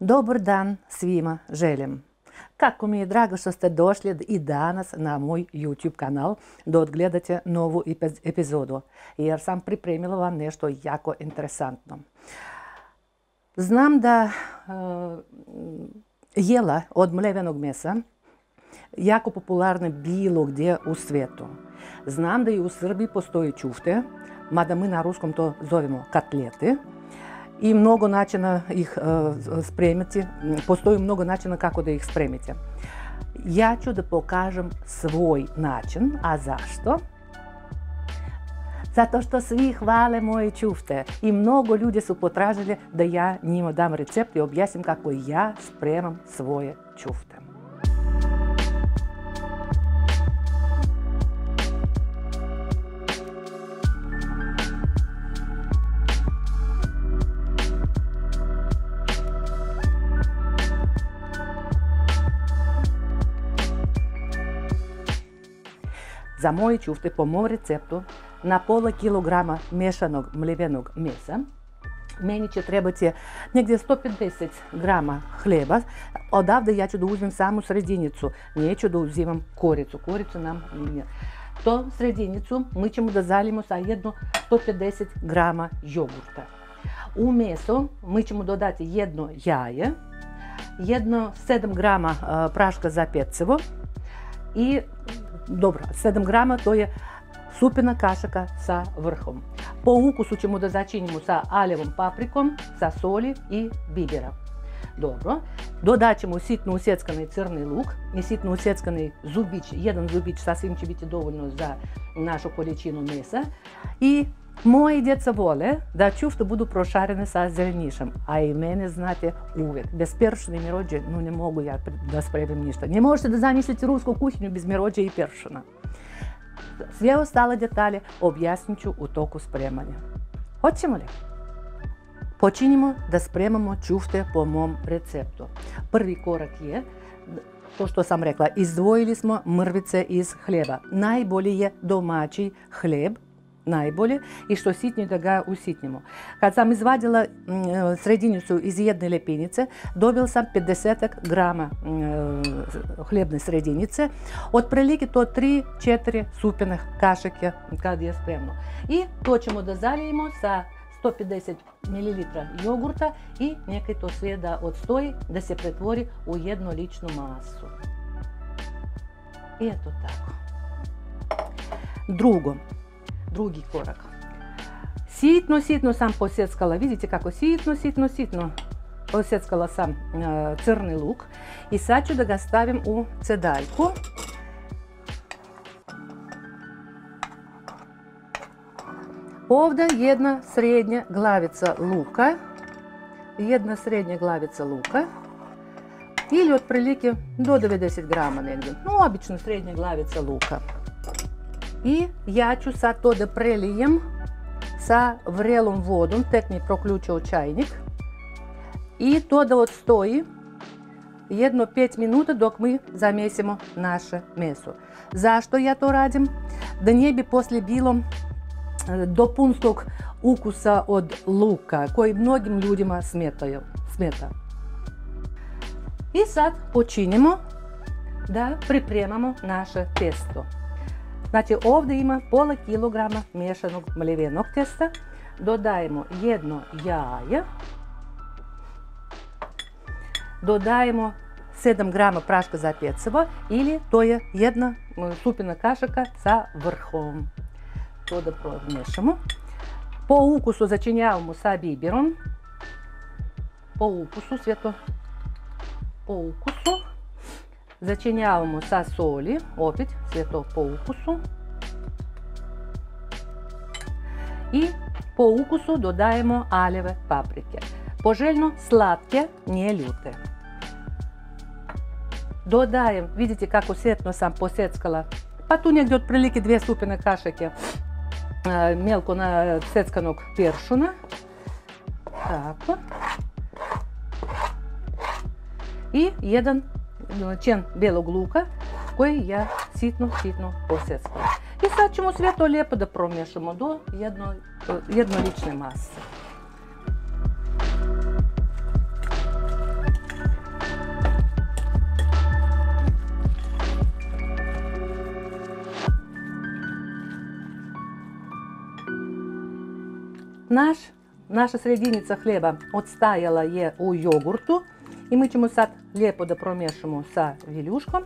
Dobar dan svima želim. Kako mi je drago što ste došli i danas na moj YouTube kanal da odgledate novu epizodu, jer sam pripremila vam nešto jako interesantno. Znam da jela od mlevenog mesa jako popularne bilo gdje u svijetu. Znam da i u Srbiji postoji čufte, mada mi na ruskom to zovemo katlete. I mnogo načina ih spremiti, postoji mnogo načina kako da ih spremite. Ja ću da pokažem svoj način, a zašto? Zato što svi hvale moje čufte i mnogo ljudi su potražili da ja njima dam recept i objasnim kako ja spremam svoje čufte. Za moje čufte po mom receptu na pola kilograma mešanog mlevenog mesa meni će trebati negdje 150 grama hljeba. Odavde ja ću da uzmem samu sredinicu, neću da uzimam koricu. Koricu nam nije. To sredinicu mi ćemo da zalijemo sa jedno 150 grama jogurta. U meso mi ćemo dodati jedno jaje, jedno 7 grama praška za pecivo i dobro, 7 grama to je supina kašika sa vrhom. Po ukusu ćemo da začinimo sa aljevom paprikom, sa soli i bibera. Dobro, dodat ćemo sitno usjeckani crni luk i sitno usjeckani zubić, jedan zubić sasvim će biti dovoljno za našu količinu mesa. I moji djeca vole da čufte budu prošarene sa zelenišem, a i mene znate uvijek. Bez peršuna i mirođe, no ne mogu ja da spremim ništa. Ne možete da zamislite rusku kuhinju bez mirođe i peršuna. Sve ostale detalje objasnit ću u toku spremanja. Hoćemo li? Počinimo da spremamo čufte po mom receptu. Prvi korak je, to što sam rekla, izdvojili smo mrvice iz hljeba. Najbolji je domaći hljeb, najbolje, i što sitnije da ga usitnimo. Kad sam izvadila sredinicu iz jedne lepinice, dobila sam 50 grama hljebne sredinice, otprilike to 3-4 supine kašike kad je spremno. I to ćemo da zalijemo sa 150 ml jogurta i neka to sve da odstoji, da se pretvori u jednoličnu masu. I eto tako. Drugi korak. Sitno sam posjeckala, vidite kako sitno posjeckala sam crni luk i sad ću da ga stavim u cedaljku. Ovdje jedna srednja glavica luka, ili otprilike do 90 grama negdje, no obično srednja glavica luka. I ja ću sad to da prelijem sa vrelom vodom, tek mi je proključio čajnik, i to da odstoji jedno 5 minuta dok mi zamesimo naše meso. Zašto ja to radim? Da ne bi poslije bilo dopunskog ukusa od luka koji mnogim ljudima smeta. I sad počinjemo da pripremamo naše testo. Znači ovdje ima pola kilograma miješanog mlevenog testa. Dodajemo jedno jaje. Dodajemo 7 grama praška za pecivo ili to je jedna supina kašika sa vrhom. To da promiješamo. Po ukusu začinjavamo sa biberom. Po ukusu. Začinjavamo sa soli, opet sve to po ukusu. I po ukusu dodajemo aljeve paprike. Poželjno slatke, ne ljute. Dodajem, vidite kako sjetno sam posjeckala, pa tu negdje otprilike 2 supine kašike melko naseckanog peršuna. Tako. I jedan čen belog luka koji ja sitno posjeckala. I sad ćemo sve to lijepo da promiješamo do jednolične mase. Naša sredinjica hljeba odstajala je u jogurtu i mi ćemo sad lijepo da promiješamo sa viljuškom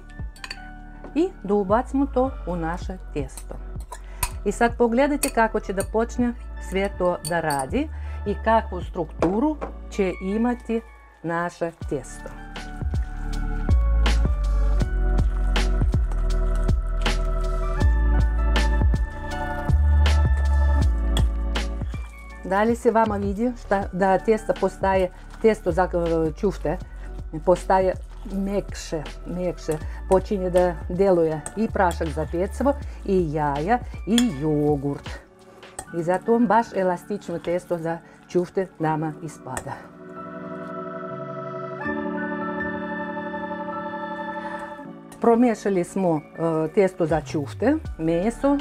i da ubacimo to u naše tijesto. I sad pogledajte kako će da počne sve to da radi i kakvu strukturu će imati naše tijesto. Da li se vama vidi da testo za ćufte postaje mekše, počinje da deluje i prašak za pecivo, i jaja, i jogurt. I zato baš elastično testo za ćufte nama ispada. Promiješali smo testo za ćufte, meso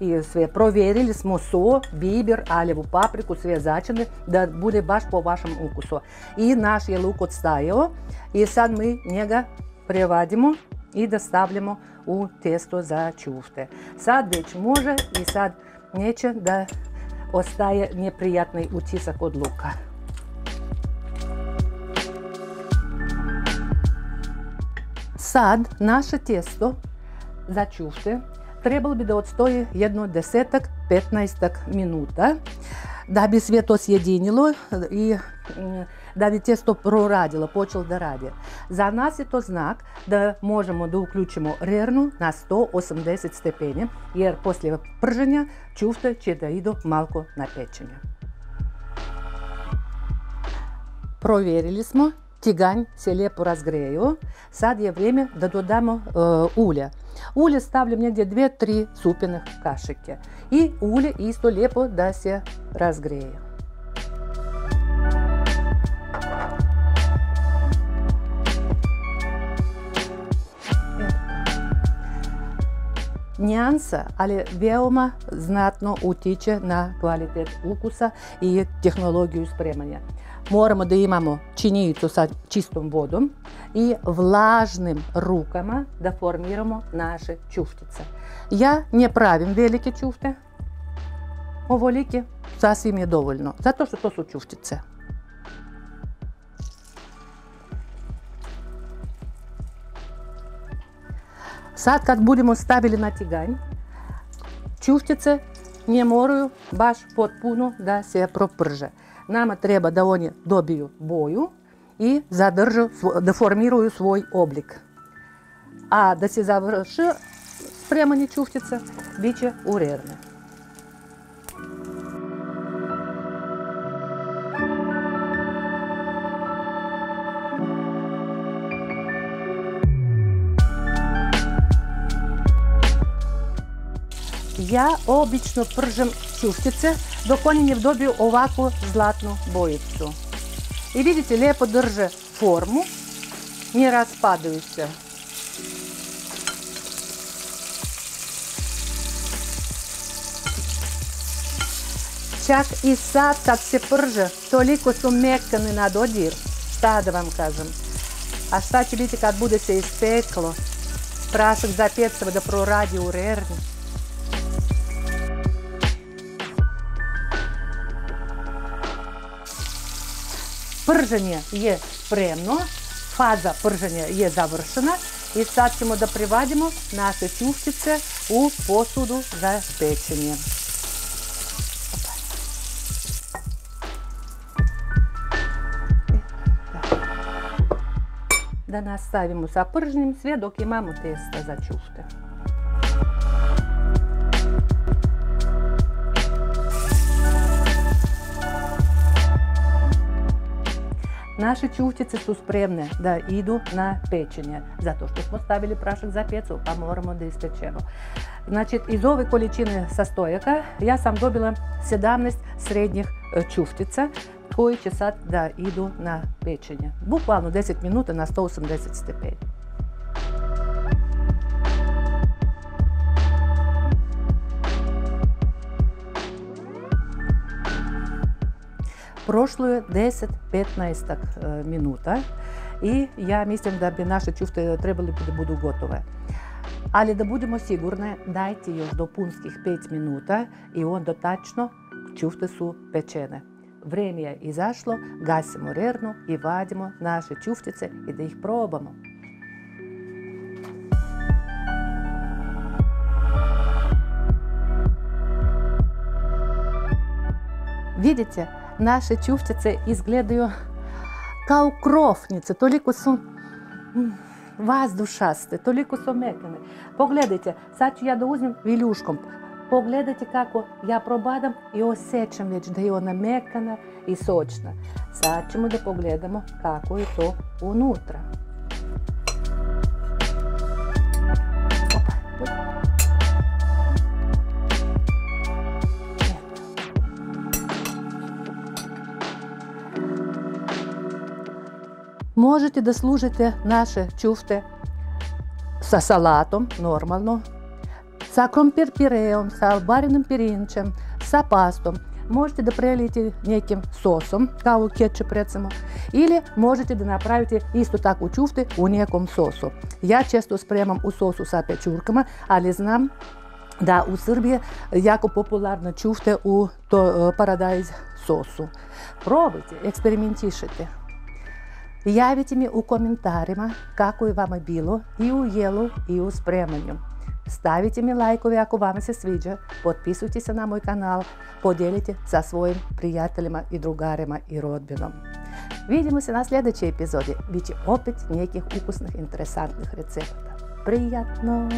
i sve. Provjerili smo so, biber, aljevu papriku, sve začine da bude baš po vašem ukusu. I naš je luk odstajao i sad mi njega prevadimo i da stavljamo u testo za ćufte. Sad već može i sad neće da ostaje neprijatni utisak od luka. Sad naše testo za ćufte trebalo bi da odstoji jedno 10-15 minuta da bi sve to sjedinilo i da bi testo proradilo, počelo da radi. Za nas je to znak da možemo da uključimo rernu na 180 stepeni, jer poslije prženja ćufte će da idu malko na pečenje. Provjerili smo, tiganj se lijepo razgreju. Sad je vrijeme da dodamo ulje. Ulje stavljam negdje 2-3 supine kašike i ulje isto lijepo da se razgreje. Nijansa, ali veoma znatno utiče na kvalitet ukusa i tehnologiju spremanja. Moramo da imamo činjenicu sa čistom vodom i vlažnim rukama da formiramo naše ćuftice. Ja ne pravim velike ćufte, ovolike sasvim je dovoljno, zato što to su ćuftice. Sad kad budemo stavili na tiganj, ćuftice ne moraju baš potpuno da se proprže. Nama treba da oni dobiju boju i da formiraju svoj oblik. A da se završi spremanje ćuftice, bit će u rerni. Ja obično pržem ćuftice dok oni ne dobiju ovakvu zlatnu bojicu. I vidite, lijepo drže formu, ne raspadaju se. Čak i sad kad se prže, toliko su mekani na dodir, šta da vam kažem. A šta će biti kad bude se ispeklo, prašak za pecivo da proradi u rerni. Prženje je spremno, faza prženja je završena i sad ćemo da prevadimo naše ćuftice u posudu za pečenje. Da nastavimo sa prženjem sve dok imamo testa za ćufte. Naše ćuftice su spremne da idu na pečenje, zato što smo stavili prašak za pecivo, pa moramo da ispečemo. Znači, iz ove količine sastojaka ja sam dobila 17 srednjih ćuftica koji će sad da idu na pečenje. Bukvalno 10 minuta na 180 stepeni. Prošlo je 10-15 minuta i ja mislim da bi naše ćufte trebali da budu gotove. Ali da budemo sigurni, dajte još do punskih 5 minuta i onda tačno ćufte su pečene. Vrijeme je izašlo, gasimo rernu i vadimo naše ćuftice i da ih probamo. Vidite, naše ćuftice izgledaju kao krofnice, toliko su vazdušaste, toliko su mekane. Pogledajte, sad ću ja da uzmem viljuškom. Pogledajte kako ja probadam i osjećam već da je ona mekana i sočna. Sad ćemo da pogledamo kako je to unutra. Možete da služite naše ćufte sa salatom, normalno, sa krompir pireom, sa albarinim pirinčem, sa pastom. Možete da prelijete nekim sosom, kao ketchup recimo, ili možete da napravite isto tako ćufte u nekom sosu. Ja često spremam u sosu sa pečurkama, ali znam da u Srbiji jako popularne ćufte u paradajz sosu. Probajte, eksperimentišite. Javite mi u komentarima kako je vama bilo i u jelu i u spremanju. Stavite mi lajkove ako vama se sviđa, potpisujte se na moj kanal, podijelite sa svojim prijateljima i drugarima i rodbinom. Vidimo se na sljedećoj epizodi, bit će opet nekih ukusnih, interesantnih recepata. Prijatno!